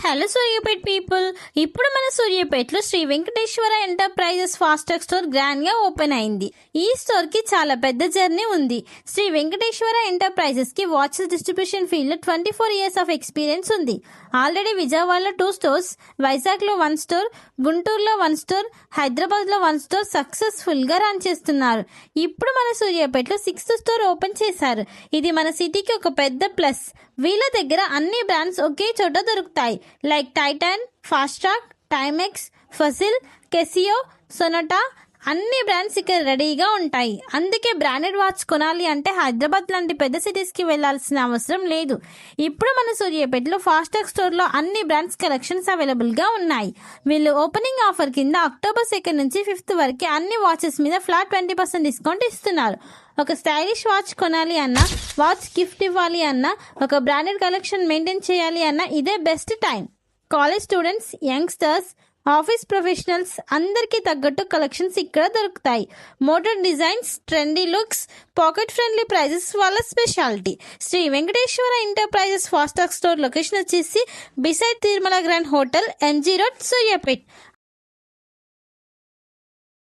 Hello Suryapet people. ఇప్పుడు మన సూర్యాపేటలో Shri Venkateswara enterprises FASTag store grand గా ఓపెన్ అయింది. ఈ స్టోర్ కి చాలా పెద్ద జర్నీ ఉంది. శ్రీ వెంకటేశ్వర ఎంటర్ప్రైజెస్ కి వాచెస్ డిస్ట్రిబ్యూషన్ ఫీల్డ్ లో 24 years ఆఫ్ ఎక్స్పీరియన్స్ ఉంది. ఆల్రెడీ విజయవాడలో 2 stores, వైజాగ్ లో 1 store, గుంటూరులో 1 store, హైదరాబాద్ లో 1 store సక్సెస్ఫుల్ గా రన్ చేస్తున్నారు. ఇప్పుడు మన సూర్యాపేటలో 6th store ఓపెన్ చేశారు. ఇది మన సిటీకి ఒక పెద్ద ప్లస్. వీళ్ళ దగ్గర అన్ని బ్రాండ్స్ ఒకే చోట దొరుకుతాయి. Like Titan, Fastrack, Timex, Fossil, Casio, Sonata అన్ని బ్రాండ్స్ ఇక్కడ రెడీగా ఉంటాయి. అందుకే బ్రాండెడ్ వాచ్ కొనాలి అంటే హైదరాబాద్ లాంటి పెద్ద సిటీస్కి వెళ్లాల్సిన అవసరం లేదు. ఇప్పుడు మన సూర్యాపేటలో ఫాస్టాగ్ స్టోర్లో అన్ని బ్రాండ్స్ కలెక్షన్స్ అవైలబుల్గా ఉన్నాయి. వీళ్ళు ఓపెనింగ్ ఆఫర్ కింద October 2 నుంచి 5th వరకు అన్ని వాచెస్ మీద ఫ్లాట్ 20% డిస్కౌంట్ ఇస్తున్నారు. ఒక స్టైలిష్ వాచ్ కొనాలి అన్నా, వాచ్ గిఫ్ట్ ఇవ్వాలి అన్నా, ఒక బ్రాండెడ్ కలెక్షన్ మెయింటైన్ చేయాలి అన్నా ఇదే best time. College students, youngsters, office professionals అందరికీ తగ్గట్టు కలెక్షన్స్ ఇక్కడ దొరుకుతాయి. Modern designs, trendy looks, pocket friendly prices వాళ్ళ speciality. Shri Venkateswara enterprises FASTag store location వచ్చేసి beside Tirumala grand hotel, MG road, Suryapet.